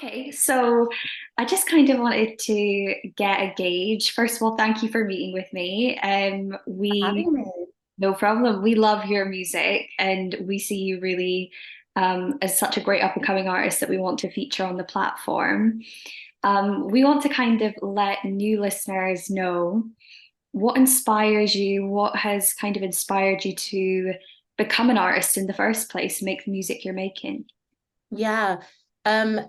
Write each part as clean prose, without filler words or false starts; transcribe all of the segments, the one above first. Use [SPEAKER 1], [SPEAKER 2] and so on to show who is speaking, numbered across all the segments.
[SPEAKER 1] Okay, so I just kind of wanted to get a gauge. First of all, thank you for meeting with me.
[SPEAKER 2] Having me.
[SPEAKER 1] No problem. We love your music and we see you really as such a great up and coming artist that we want to feature on the platform. We want to kind of let new listeners know what inspires you, what has kind of inspired you to become an artist in the first place, make the music you're making.
[SPEAKER 2] Yeah.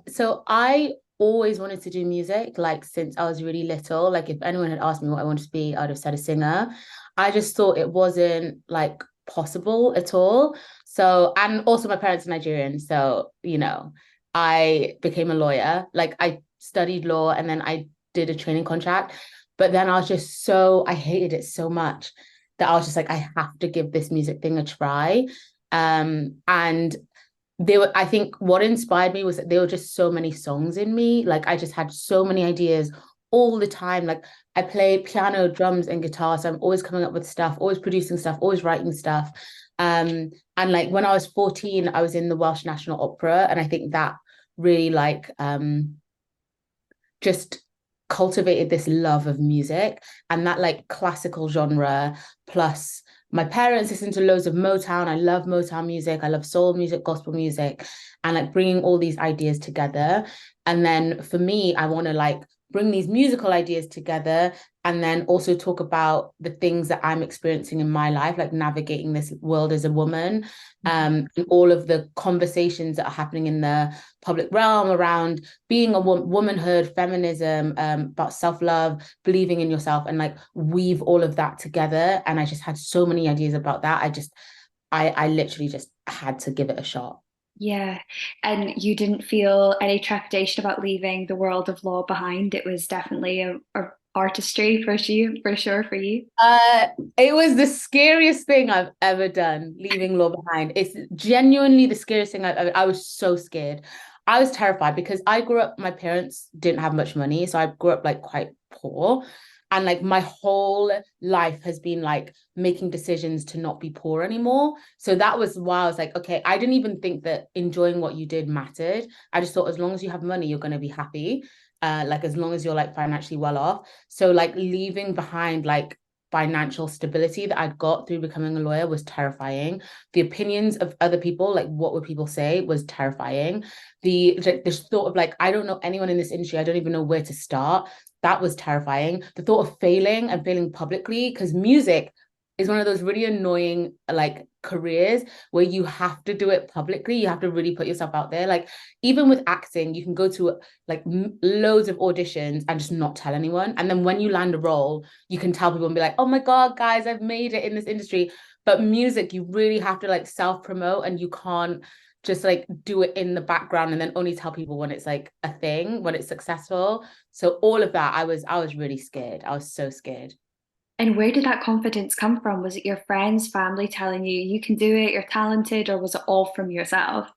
[SPEAKER 2] So I always wanted to do music, like since I was really little. Like if anyone had asked me what I wanted to be, I'd have said a singer. I just thought it wasn't like possible at all. So, and also my parents are Nigerian, so I became a lawyer. Like I studied law and then I did a training contract. But then I was just I hated it so much that I was just like, I have to give this music thing a try. And I think what inspired me was that there were just so many songs in me. Like I just had so many ideas all the time. Like I play piano, drums, and guitar. So I'm always coming up with stuff, always producing stuff, always writing stuff. And like when I was 14, I was in the Welsh National Opera. And I think that really just cultivated this love of music and that like classical genre plus my parents listen to loads of Motown. I love Motown music. I love soul music, gospel music, and like bringing all these ideas together. And then for me, I want to like bring these musical ideas together and then also talk about the things that I'm experiencing in my life, like navigating this world as a woman, and all of the conversations that are happening in the public realm around being a womanhood, feminism, about self-love, believing in yourself, and like weave all of that together. And I just had so many ideas about that. I literally just had to give it a shot.
[SPEAKER 1] Yeah. And you didn't feel any trepidation about leaving the world of law behind. It was definitely a artistry for sure for you.
[SPEAKER 2] Uh, it was the scariest thing I've ever done, leaving law behind. It's genuinely the scariest thing I was so scared. I was terrified because I grew up, my parents didn't have much money, so I grew up like quite poor. And like my whole life has been like making decisions to not be poor anymore. So that was why I was like, okay, I didn't even think that enjoying what you did mattered. I just thought as long as you have money, you're going to be happy. Like as long as you're like financially well off. So like leaving behind like financial stability that I'd got through becoming a lawyer was terrifying. The opinions of other people, like what would people say, was terrifying. The thought of like, I don't know anyone in this industry, I don't even know where to start. That was terrifying. The thought of failing and failing publicly, because music is one of those really annoying like careers where you have to do it publicly. You have to really put yourself out there. Like even with acting, you can go to like loads of auditions and just not tell anyone. And then when you land a role, you can tell people and be like, oh my God, guys, I've made it in this industry. But music, you really have to like self promote and you can't just like do it in the background and then only tell people when it's like a thing, when it's successful. So all of that, I was really scared. I was so scared.
[SPEAKER 1] And where did that confidence come from? Was it your friends, family telling you you can do it, you're talented, or was it all from yourself?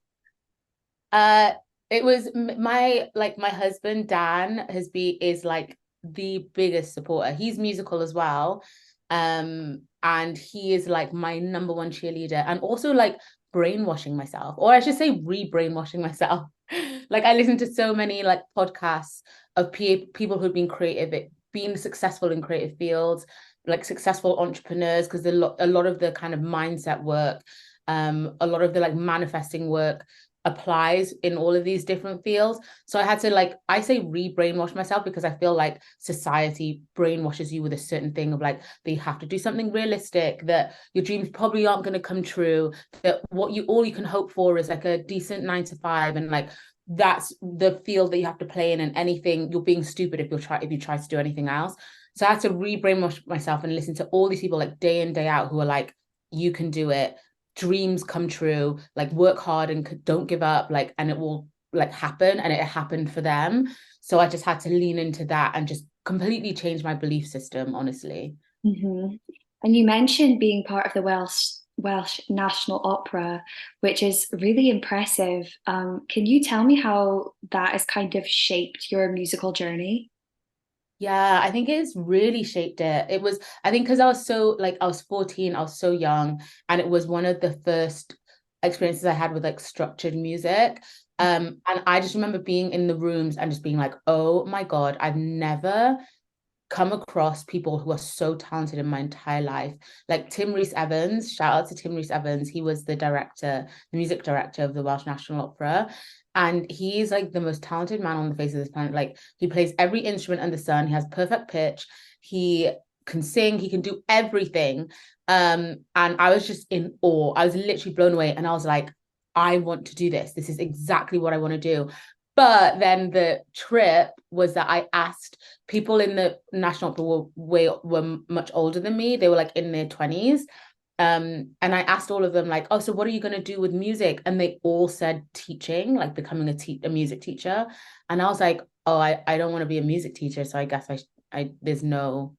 [SPEAKER 2] Uh, it was my husband Dan is like the biggest supporter. He's musical as well, and he is like my number one cheerleader, and also like brainwashing myself, or I should say re-brainwashing myself. Like I listen to so many like podcasts of people who've been creative, being successful in creative fields, like successful entrepreneurs, because a lot of the kind of mindset work, a lot of the like manifesting work applies in all of these different fields. So I had to like, I say re-brainwash myself because I feel like society brainwashes you with a certain thing of like that you have to do something realistic, that your dreams probably aren't going to come true, that what you all you can hope for is like a decent 9 to 5, and like that's the field that you have to play in, and anything you're being stupid if you try to do anything else. So I had to re-brainwash myself and listen to all these people like day in day out who are like, you can do it, dreams come true, like work hard and don't give up, like, and it will like happen. And it happened for them. So I just had to lean into that and just completely change my belief system, honestly.
[SPEAKER 1] Hmm. And you mentioned being part of the Welsh National Opera, which is really impressive. Can you tell me how that has kind of shaped your musical journey?
[SPEAKER 2] Yeah, I think it's really shaped it. It was, I think, because I was 14, I was so young, and it was one of the first experiences I had with like structured music. And I just remember being in the rooms and just being like, oh my God, I've never come across people who are so talented in my entire life. Like Tim Rhys-Evans, shout out to Tim Rhys-Evans. He was the director, the music director of the Welsh National Opera. And he's like the most talented man on the face of this planet. Like he plays every instrument under the sun. He has perfect pitch. He can sing. He can do everything. And I was just in awe. I was literally blown away. And I was like, I want to do this. This is exactly what I want to do. But then the trip was that I asked people in the National Opera were much older than me. They were like in their 20s. And I asked all of them, like, oh, so what are you going to do with music? And they all said teaching, like becoming a music teacher. And I was like, oh, I don't want to be a music teacher. So I guess there's no,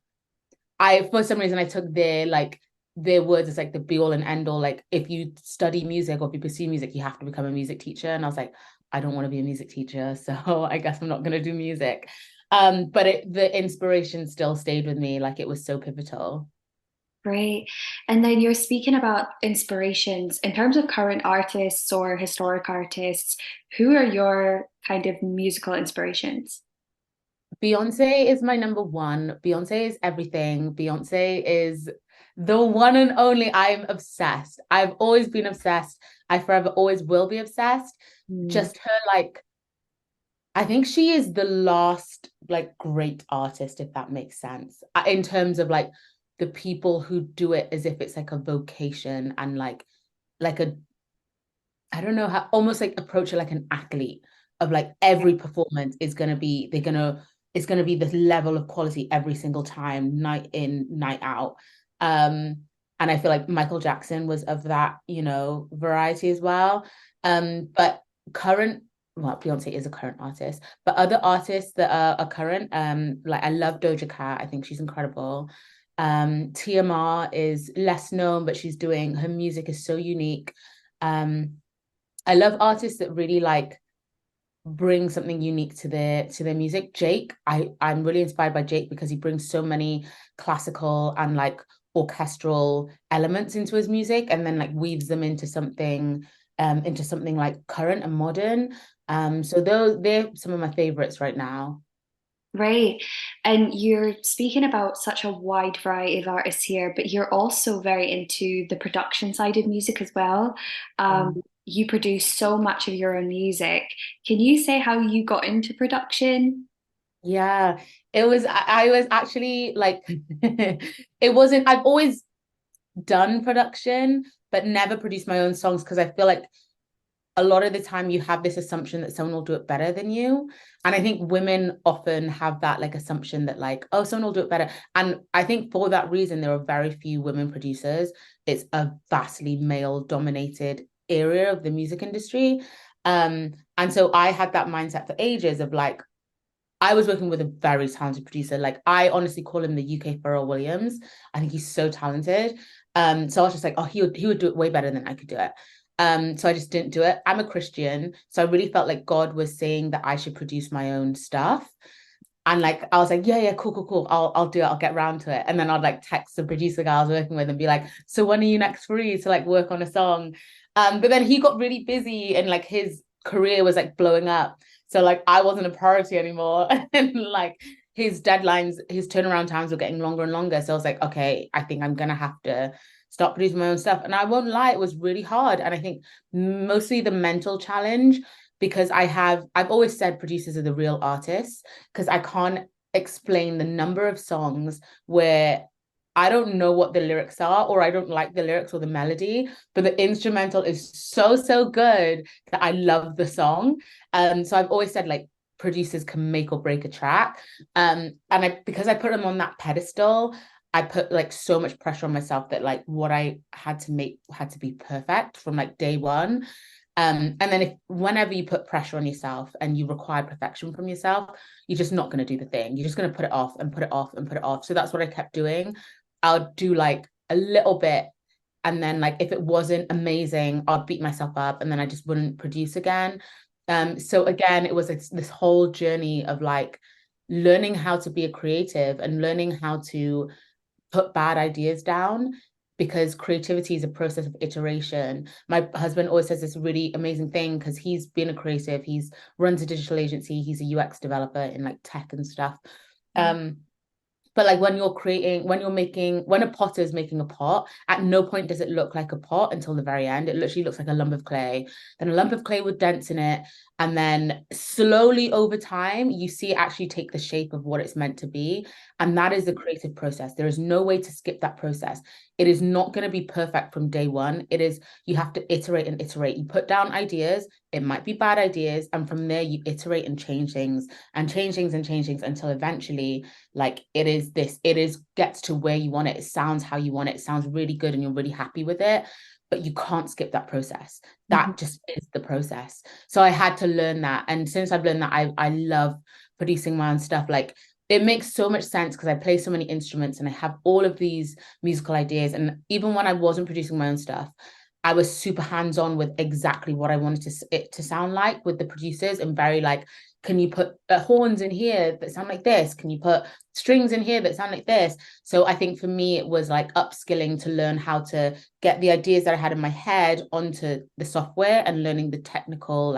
[SPEAKER 2] for some reason, I took their words as like the be all and end all. Like, if you study music or if you pursue music, you have to become a music teacher. And I was like, I don't want to be a music teacher. So I guess I'm not going to do music. But the inspiration still stayed with me. Like, it was so pivotal.
[SPEAKER 1] Great. And then you're speaking about inspirations in terms of current artists or historic artists. Who are your kind of musical inspirations?
[SPEAKER 2] Beyonce is my number one. Beyonce is everything. Beyonce is the one and only. I'm obsessed. I've always been obsessed. I forever always will be obsessed.
[SPEAKER 1] Mm.
[SPEAKER 2] Just her, like, I think she is the last like great artist, if that makes sense, in terms of like the people who do it as if it's like a vocation and like a I don't know how almost like approach it like an athlete of like every performance is gonna be it's gonna be this level of quality every single time, night in, night out. And I feel like Michael Jackson was of that, variety as well. But current well, Beyonce is a current artist, but other artists that are current, like I love Doja Cat. I think she's incredible. TMR is less known, but her music is so unique. Um, I love artists that really like bring something unique to their music. I'm really inspired by Jake because he brings so many classical and like orchestral elements into his music and then like weaves them into something like current and modern. So they're some of my favorites right now.
[SPEAKER 1] Right. And you're speaking about such a wide variety of artists here, but you're also very into the production side of music as well.
[SPEAKER 2] Yeah.
[SPEAKER 1] You produce so much of your own music. Can you say how you got into production?
[SPEAKER 2] Yeah, I was actually like it wasn't I've always done production but never produced my own songs because I feel like a lot of the time you have this assumption that someone will do it better than you. And I think women often have that like assumption that like, oh, someone will do it better. And I think for that reason, there are very few women producers. It's a vastly male dominated area of the music industry. And so I had that mindset for ages of like, I was working with a very talented producer. Like I honestly call him the UK Pharrell Williams. I think he's so talented. So I was just like, oh, he would do it way better than I could do it. So I just didn't do it. I'm a Christian, so I really felt like God was saying that I should produce my own stuff. And like I was like, yeah, yeah, cool, cool, cool. I'll do it. I'll get around to it. And then I'd like text the producer guy I was working with and be like, so when are you next free to like work on a song? But then he got really busy and like his career was like blowing up. So like I wasn't a priority anymore. And like his deadlines, his turnaround times were getting longer and longer. So I was like, okay, I think I'm gonna have to start producing my own stuff. And I won't lie, it was really hard. And I think mostly the mental challenge because I've always said producers are the real artists because I can't explain the number of songs where I don't know what the lyrics are or I don't like the lyrics or the melody, but the instrumental is so, so good that I love the song. So I've always said like producers can make or break a track. And because I put them on that pedestal, I put like so much pressure on myself that like what I had to make had to be perfect from like day one. And then if whenever you put pressure on yourself and you require perfection from yourself, you're just not going to do the thing. You're just going to put it off and put it off and put it off. So that's what I kept doing. I'll do like a little bit. And then like if it wasn't amazing, I'd beat myself up and then I just wouldn't produce again. So again, it was this whole journey of like learning how to be a creative and learning how to put bad ideas down because creativity is a process of iteration. My husband always says this really amazing thing because he's been a creative. He's runs a digital agency. He's a UX developer in like tech and stuff. Um, but like when you're creating, when you're making, when a potter is making a pot, at no point does it look like a pot until the very end. It literally looks like a lump of clay. Then a lump of clay with dents in it. And then slowly over time, you see it actually take the shape of what it's meant to be. And that is the creative process. There is no way to skip that process. It is not going to be perfect from day one. It is, you have to iterate and iterate. You put down ideas, it might be bad ideas. And from there, you iterate and change things and change things and change things until eventually like it is gets to where you want it. It sounds how you want it. It sounds really good and you're really happy with it, but you can't skip that process.
[SPEAKER 1] Mhm.
[SPEAKER 2] That just is the process. So I had to learn that. And since I've learned that, I love producing my own stuff. Like it makes so much sense because I play so many instruments and I have all of these musical ideas. And even when I wasn't producing my own stuff, I was super hands-on with exactly what I wanted it to sound like with the producers and very like, can you put horns in here that sound like this? Can you put strings in here that sound like this? So I think for me, it was like upskilling to learn how to get the ideas that I had in my head onto the software and learning the technical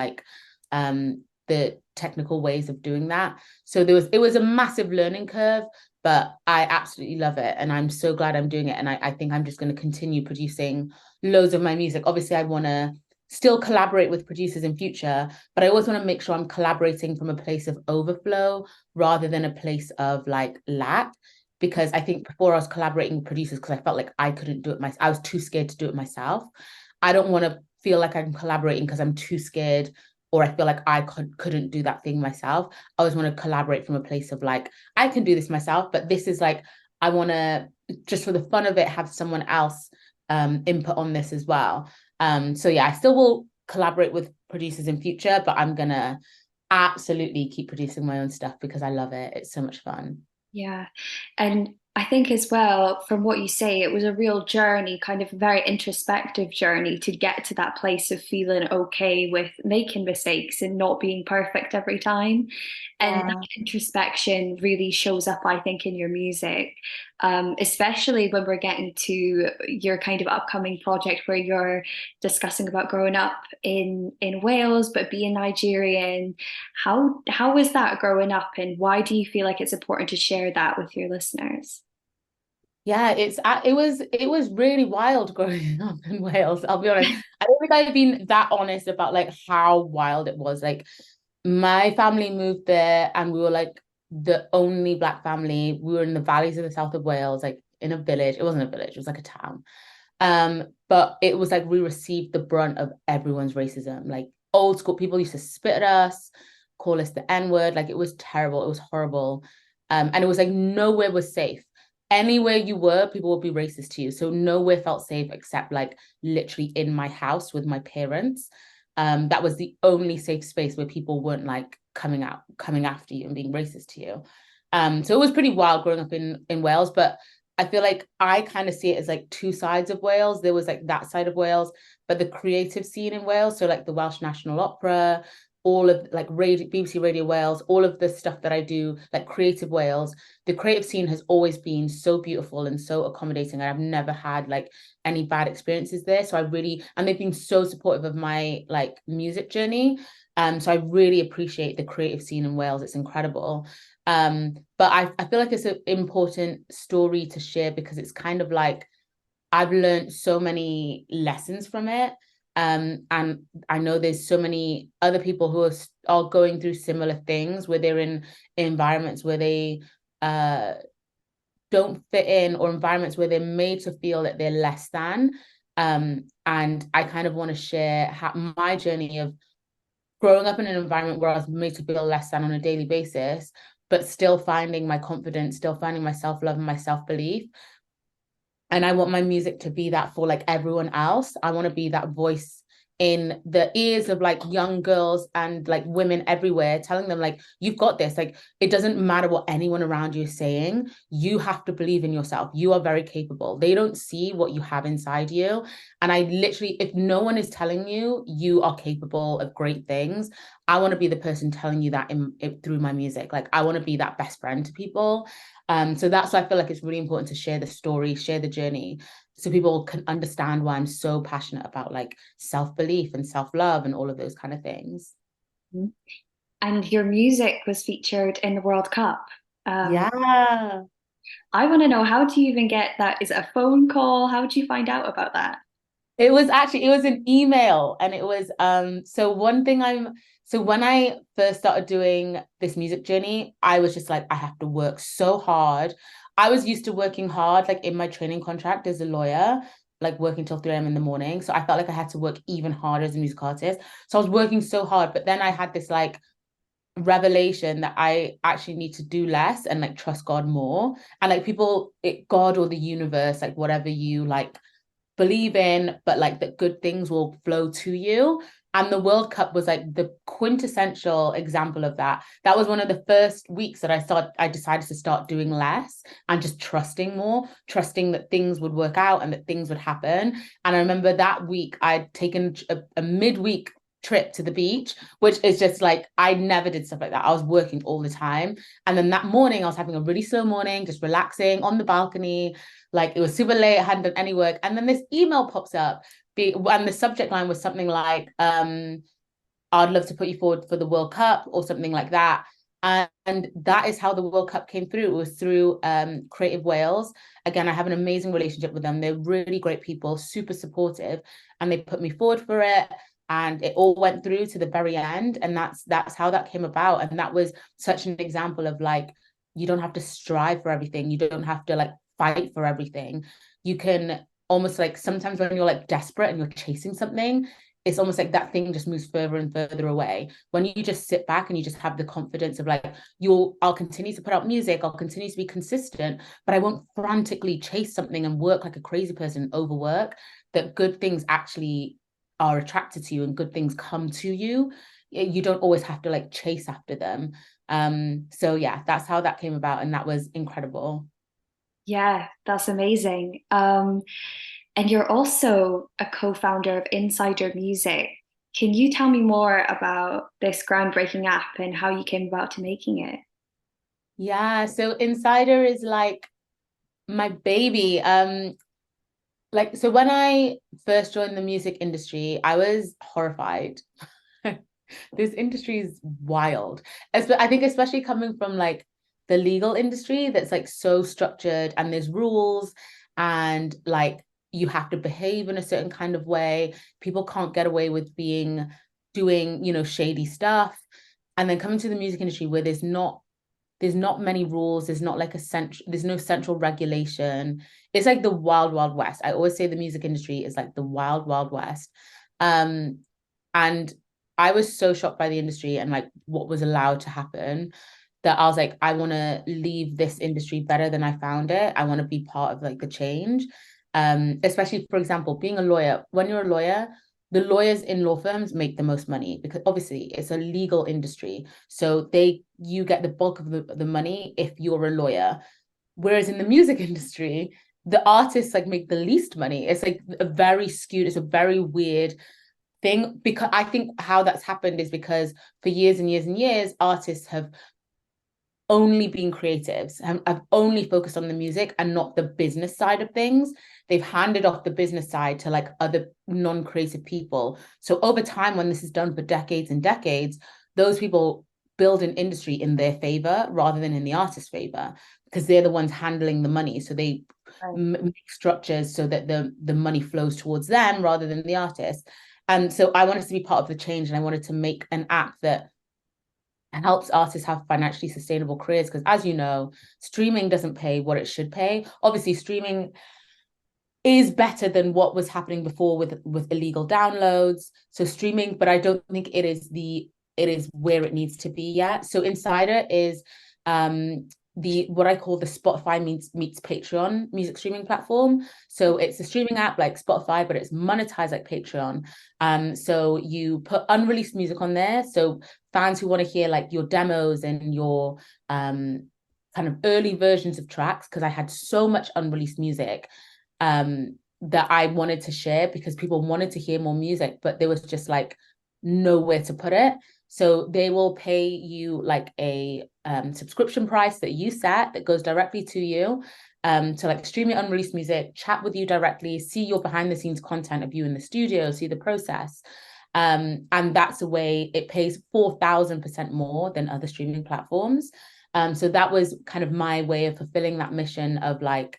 [SPEAKER 2] ways of doing that. So it was a massive learning curve, but I absolutely love it. And I'm so glad I'm doing it. And I think I'm just going to continue producing loads of my music. Obviously, I want to still collaborate with producers in future, but I always want to make sure I'm collaborating from a place of overflow rather than a place of like lack. Because I think before I was collaborating with producers because I felt like I couldn't do it myself. I was too scared to do it myself. I don't want to feel like I'm collaborating because I'm too scared or I feel like I couldn't do that thing myself. I always want to collaborate from a place of like, I can do this myself, but this is like, I want to, just for the fun of it, have someone else input on this as well. So yeah, I still will collaborate with producers in future, but I'm gonna absolutely keep producing my own stuff because I love it. It's so much fun.
[SPEAKER 1] Yeah. And I think as well, from what you say, it was a real journey, kind of a very introspective journey to get to that place of feeling okay with making mistakes and not being perfect every time. And that
[SPEAKER 2] Yeah.
[SPEAKER 1] introspection really shows up, I think, in your music, especially when we're getting to your kind of upcoming project where you're discussing about growing up in Wales, but being Nigerian. How was that growing up, and why do you feel like it's important to share that with your listeners?
[SPEAKER 2] Yeah, it was really wild growing up in Wales. I'll be honest. I don't think I've been that honest about like how wild it was. Like my family moved there and we were like the only Black family. We were in the valleys of the south of Wales, like in a village. It wasn't a village, it was like a town. But it was like we received the brunt of everyone's racism. Like old school people used to spit at us, call us the N-word. Like it was terrible. It was horrible. And it was like nowhere was safe. Anywhere you were, people would be racist to you. So nowhere felt safe except like literally in my house with my parents. That was the only safe space where people weren't like coming after you and being racist to you. So it was pretty wild growing up in Wales, but I feel like I kind of see it as like two sides of Wales. There was like that side of Wales, but the creative scene in Wales, so like the Welsh National Opera, all of like radio, BBC Radio Wales, all of the stuff that I do, like creative Wales, the creative scene has always been so beautiful and so accommodating. And I've never had like any bad experiences there. So I really, and they've been so supportive of my like music journey. So I really appreciate the creative scene in Wales. It's incredible. But I feel like it's an important story to share because it's kind of like I've learned so many lessons from it. And I know there's so many other people who are going through similar things where they're in environments where they uh don't fit in or environments where they're made to feel that they're less than. And I kind of want to share my journey of growing up in an environment where I was made to feel less than on a daily basis, but still finding my confidence, still finding my self-love and my self-belief. And I want my music to be that for like everyone else. I want to be that voice in the ears of like young girls and like women everywhere, telling them like, you've got this. Like, it doesn't matter what anyone around you is saying. You have to believe in yourself. You are very capable. They don't see what you have inside you. And I literally, if no one is telling you you are capable of great things, I want to be the person telling you that through my music. Like, I want to be that best friend to people. So that's why I feel like it's really important to share the story, share the journey. so people can understand why I'm so passionate about like self-belief and self-love and all of those kind of things.
[SPEAKER 1] And your music was featured in the World Cup. Um,
[SPEAKER 2] Yeah.
[SPEAKER 1] I want to know, how do you even get that? Is it a phone call? How did you find out about that?
[SPEAKER 2] It was an email, and it was so one thing I'm so when I first started doing this music journey, I was just like, I have to work so hard. I was used to working hard, like in my training contract as a lawyer, like working till 3 a.m. in the morning. So I felt like I had to work even harder as a music artist. So I was working so hard, but then I had this like revelation that I actually need to do less and like trust God more. And like God or the universe, like whatever you like believe in, but like that good things will flow to you. And the World Cup was like the quintessential example of that. That was one of the first weeks that I decided to start doing less and just trusting more, trusting that things would work out and that things would happen. And I remember that week I'd taken a midweek trip to the beach, which is just like, I never did stuff like that. I was working all the time. And then that morning I was having a really slow morning, just relaxing on the balcony. Like it was super late, I hadn't done any work. And then this email pops up. And the subject line was something like, I'd love to put you forward for the World Cup or something like that. And that is how the World Cup came through. It was through Creative Wales. Again, I have an amazing relationship with them. They're really great people, super supportive, and they put me forward for it. And it all went through to the very end. And that's how that came about. And that was such an example of like, you don't have to strive for everything. You don't have to like fight for everything. You can almost like sometimes when you're like desperate and you're chasing something, it's almost like that thing just moves further and further away. When you just sit back and you just have the confidence of like, I'll continue to put out music, I'll continue to be consistent, but I won't frantically chase something and work like a crazy person and overwork, that good things actually are attracted to you and good things come to you. You don't always have to like chase after them. So yeah, that's how that came about. And that was incredible.
[SPEAKER 1] Yeah, that's amazing. And you're also a co-founder of Insider Music. Can you tell me more about this groundbreaking app and how you came about to making it?
[SPEAKER 2] Yeah, so Insider is like my baby. Like so when I first joined the music industry, I was horrified. This industry is wild. I think especially coming from like the legal industry that's like so structured and there's rules and like you have to behave in a certain kind of way. People can't get away with doing, shady stuff. And then coming to the music industry where there's not many rules, there's no central regulation. It's like the wild wild west. I always say the music industry is like the wild wild west. um and I was so shocked by the industry and like what was allowed to happen, that I was like, I want to leave this industry better than I found it. I want to be part of like the change. Especially for example, being a lawyer. When you're a lawyer, the lawyers in law firms make the most money because obviously it's a legal industry. So you get the bulk of the money if you're a lawyer. Whereas in the music industry, the artists like make the least money. It's like it's a very weird thing, because I think how that's happened is because for years and years and years, artists have only been creatives, have only focused on the music and not the business side of things. They've handed off the business side to like other non-creative people. So over time, when this is done for decades and decades, those people build an industry in their favor rather than in the artist's favor, because they're the ones handling the money. So they
[SPEAKER 1] Right.
[SPEAKER 2] make structures so that the money flows towards them rather than the artist. And so I wanted to be part of the change, and I wanted to make an app that helps artists have financially sustainable careers, because as you know, streaming doesn't pay what it should pay. Obviously streaming is better than what was happening before with illegal downloads, so streaming, but I don't think it is where it needs to be yet. So Insider is the what I call the Spotify meets Patreon music streaming platform. So it's a streaming app like Spotify, but it's monetized like Patreon. So you put unreleased music on there. So fans who want to hear like your demos and your kind of early versions of tracks, because I had so much unreleased music that I wanted to share because people wanted to hear more music, but there was just like nowhere to put it. So they will pay you like a subscription price that you set that goes directly to you. to like stream your unreleased music, chat with you directly, see your behind the scenes content of you in the studio, see the process. And that's a way it pays 4,000% more than other streaming platforms. So that was kind of my way of fulfilling that mission of like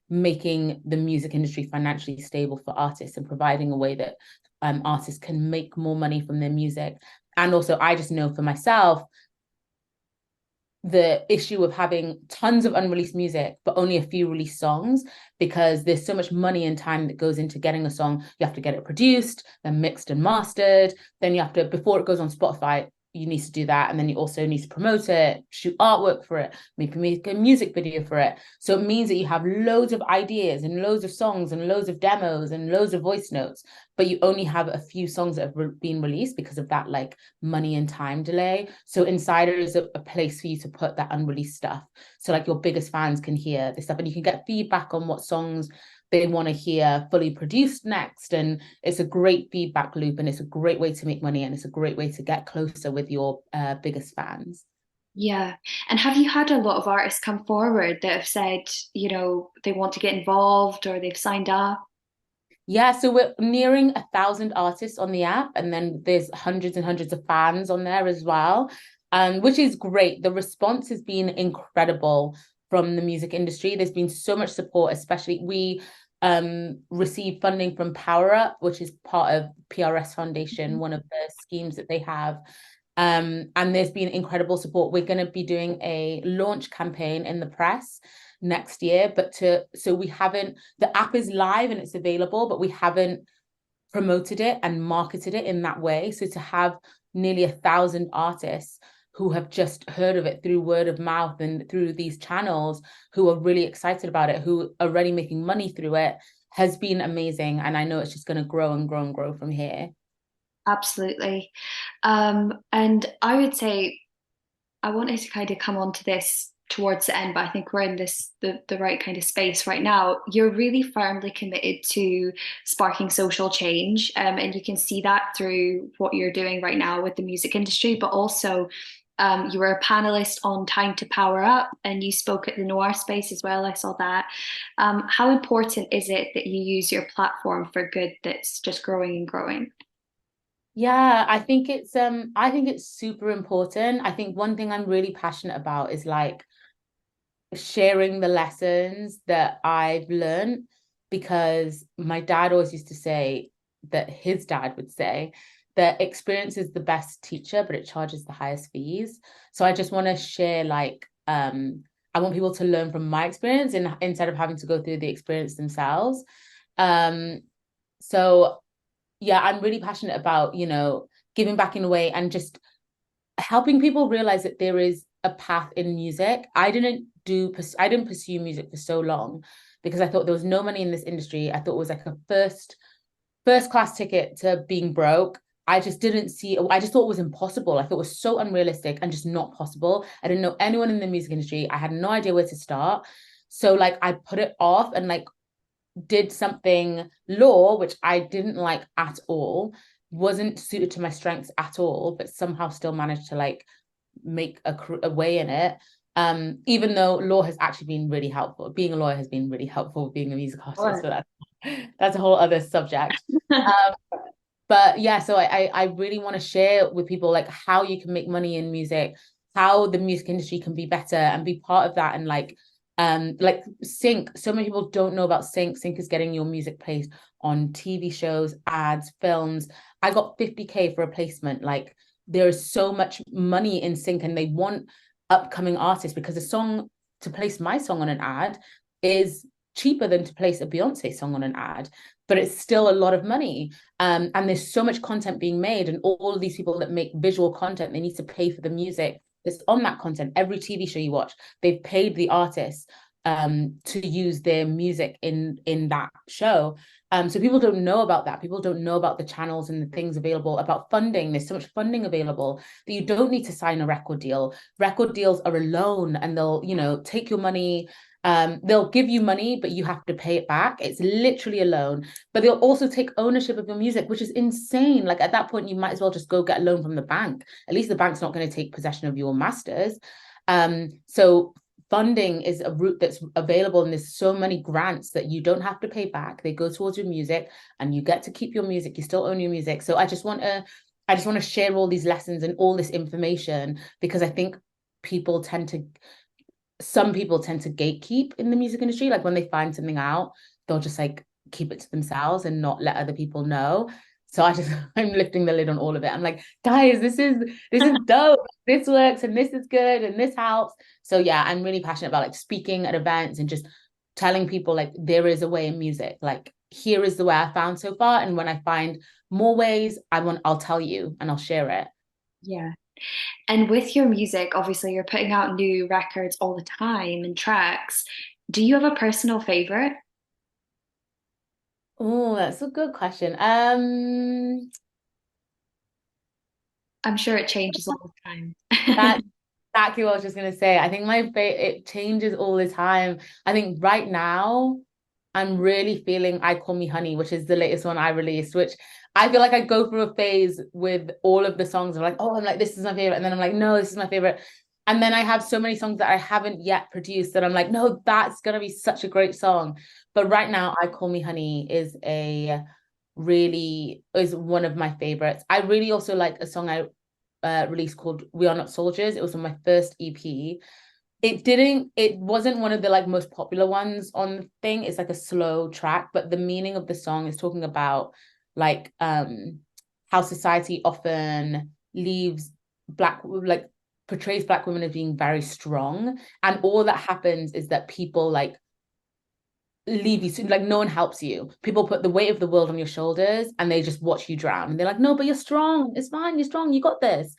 [SPEAKER 2] making the music industry financially stable for artists and providing a way that artists can make more money from their music. And also, I just know for myself, the issue of having tons of unreleased music but only a few released songs, because there's so much money and time that goes into getting a song. You have to get it produced, then mixed and mastered, then you have to, before it goes on Spotify, you need to do that, and then you also need to promote it, shoot artwork for it, maybe make a music video for it. So it means that you have loads of ideas and loads of songs and loads of demos and loads of voice notes, but you only have a few songs that have been released because of that like money and time delay. So Insider is a place for you to put that unreleased stuff, so like your biggest fans can hear this stuff, and you can get feedback on what songs they want to hear fully produced next. And it's a great feedback loop, and it's a great way to make money, and it's a great way to get closer with your biggest fans.
[SPEAKER 1] Yeah. And have you had a lot of artists come forward that have said, they want to get involved or they've signed up?
[SPEAKER 2] Yeah, so we're nearing 1,000 artists on the app, and then there's hundreds and hundreds of fans on there as well, which is great. The response has been incredible from the music industry. There's been so much support, especially we receive funding from Power Up, which is part of PRS Foundation, one of the schemes that they have. And there's been incredible support. We're going to be doing a launch campaign in the press next year, so we haven't, the app is live and it's available, but we haven't promoted it and marketed it in that way. So to have nearly 1,000 artists who have just heard of it through word of mouth and through these channels, who are really excited about it, who are already making money through it, has been amazing. And I know it's just going to grow and grow and grow from here.
[SPEAKER 1] Absolutely. And I would say I wanted to kind of come on to this towards the end, but I think we're in the right kind of space right now. You're really firmly committed to sparking social change, and you can see that through what you're doing right now with the music industry, but also you were a panelist on Time to Power Up, and you spoke at the Noir Space as well. I saw that. How important is it that you use your platform for good that's just growing and growing?
[SPEAKER 2] Yeah, I think it's super important. I think one thing I'm really passionate about is like sharing the lessons that I've learned, because my dad always used to say that his dad would say that experience is the best teacher, but it charges the highest fees. So I just want to share like I want people to learn from my experience instead of having to go through the experience themselves. Um so yeah, I'm really passionate about, giving back in a way and just helping people realize that there is a path in music. I didn't pursue music for so long because I thought there was no money in this industry. I thought it was like a first class ticket to being broke. I just thought it was impossible. I thought it was so unrealistic and just not possible. I didn't know anyone in the music industry. I had no idea where to start. So like I put it off and like did something law, which I didn't like at all, wasn't suited to my strengths at all, but somehow still managed to like make a way in it. Even though law has actually been really helpful. Being a lawyer has been really helpful with being a music artist,
[SPEAKER 1] Sure.
[SPEAKER 2] but that's a whole other subject. But yeah, so I really want to share with people like how you can make money in music, how the music industry can be better and be part of that. And like sync, so many people don't know about sync is getting your music placed on TV shows, ads, films. I got 50K for a placement. Like there is so much money in sync, and they want upcoming artists, because a song, to place my song on an ad is cheaper than to place a Beyonce song on an ad, but it's still a lot of money. And there's so much content being made, and all of these people that make visual content, they need to pay for the music that's on that content. Every TV show you watch, they've paid the artists to use their music in that show. So people don't know about that. People don't know about the channels and the things available, about funding. There's so much funding available that you don't need to sign a record deal. Record deals are a loan, and they'll, take your money. They'll give you money, but you have to pay it back. It's literally a loan, but they'll also take ownership of your music, which is insane. Like at that point, you might as well just go get a loan from the bank. At least the bank's not going to take possession of your masters. So funding is a route that's available, and there's so many grants that you don't have to pay back. They go towards your music, and you get to keep your music. You still own your music. So I just want to share all these lessons and all this information, because I think people tend to some people tend to gatekeep in the music industry. Like when they find something out, they'll just like keep it to themselves and not let other people know. So I'm lifting the lid on all of it. I'm like, guys, this is dope. This works and this is good and this helps. So yeah, I'm really passionate about like speaking at events and just telling people like there is a way in music. Like here is the way I found so far. And when I find more ways, I'll tell you and I'll share it.
[SPEAKER 1] Yeah. And with your music, obviously you're putting out new records all the time and tracks. Do you have a personal favorite?
[SPEAKER 2] Oh, that's a good question.
[SPEAKER 1] I'm sure it changes all the time.
[SPEAKER 2] That's exactly what I was just gonna say. I think my it changes all the time. I think right now I'm really feeling I Call Me Honey, which is the latest one I released, which I feel like I go through a phase with all of the songs of like, oh, I'm like, this is my favorite. And then I'm like, no, this is my favorite. And then I have so many songs that I haven't yet produced that I'm like, no, that's gonna be such a great song. But right now, I Call Me Honey is one of my favorites. I really also like a song I release called We Are Not Soldiers. It was on my first EP. It wasn't one of the like most popular ones on the thing. It's like a slow track, but the meaning of the song is talking about like how society often leaves like portrays black women as being very strong, and all that happens is that people like leave you soon. Like no one helps you. People put the weight of the world on your shoulders and they just watch you drown. And they're like, no, but you're strong. It's fine. You're strong. You got this.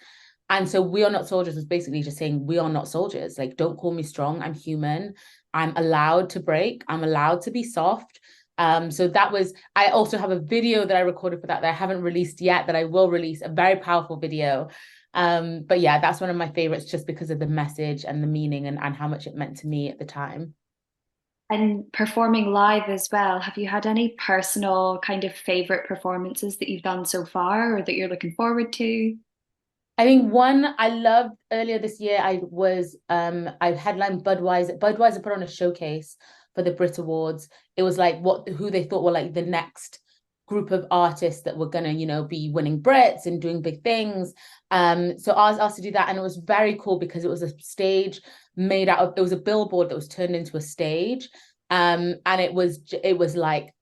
[SPEAKER 2] And so We Are Not Soldiers was basically just saying, we are not soldiers. Like, don't call me strong. I'm human. I'm allowed to break. I'm allowed to be soft. So that was, I also have a video that I recorded for that I haven't released yet, that I will release, a very powerful video. But yeah, that's one of my favorites just because of the message and the meaning and how much it meant to me at the time.
[SPEAKER 1] And performing live as well, have you had any personal kind of favorite performances that you've done so far or that you're looking forward to?
[SPEAKER 2] I think one I loved earlier this year, I headlined Budweiser. Budweiser put on a showcase for the Brit Awards. It was like who they thought were like the next group of artists that were gonna, be winning Brits and doing big things. So I was asked to do that, and it was very cool because it was a stage it was a billboard that was turned into a stage. And it was like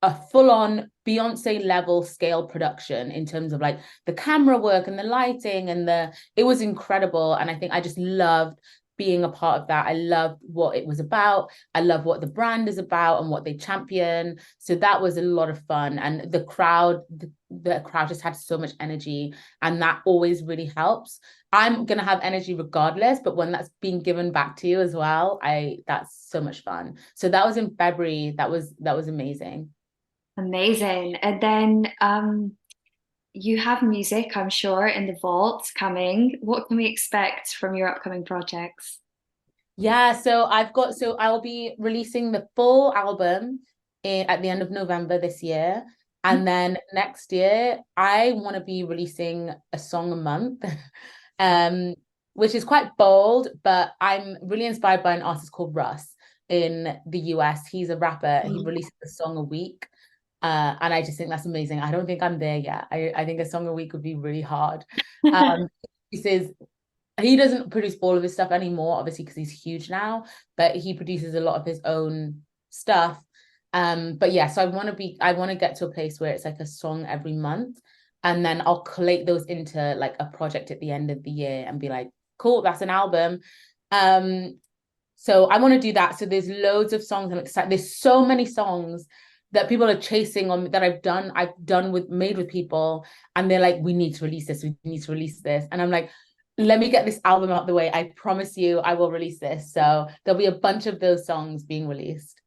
[SPEAKER 2] a full-on Beyonce level scale production in terms of like the camera work and the lighting and it was incredible. And I think I just loved being a part of that. I loved what it was about. I love what the brand is about and what they champion. So that was a lot of fun. And the crowd just had so much energy, and that always really helps. I'm gonna have energy regardless, but when that's being given back to you as well, that's so much fun. So that was in February. That was amazing.
[SPEAKER 1] Amazing. And then you have music, I'm sure, in the vault coming. What can we expect from your upcoming projects?
[SPEAKER 2] Yeah, so I'll be releasing the full album at the end of November this year. And then next year, I want to be releasing a song a month, um, which is quite bold, but I'm really inspired by an artist called Russ in the US. He's a rapper. He releases a song a week. And I just think that's amazing. I don't think I'm there yet. I think a song a week would be really hard. Um, he says he doesn't produce all of his stuff anymore, obviously, because he's huge now, but he produces a lot of his own stuff. But yeah, so I want to get to a place where it's like a song every month, and then I'll collate those into like a project at the end of the year and be like, cool, that's an album. So I want to do that. So there's loads of songs I'm excited. There's so many songs that people are chasing on that I've done with made with people, and they're like, we need to release this, we need to release this. And I'm like, let me get this album out the way. I promise you I will release this. So there'll be a bunch of those songs being released.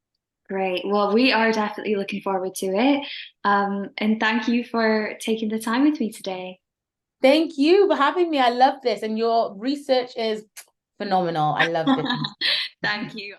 [SPEAKER 1] Great. Well, we are definitely looking forward to it. And thank you for taking the time with me today.
[SPEAKER 2] Thank you for having me. I love this. And your research is phenomenal. I love this.
[SPEAKER 1] Thank you.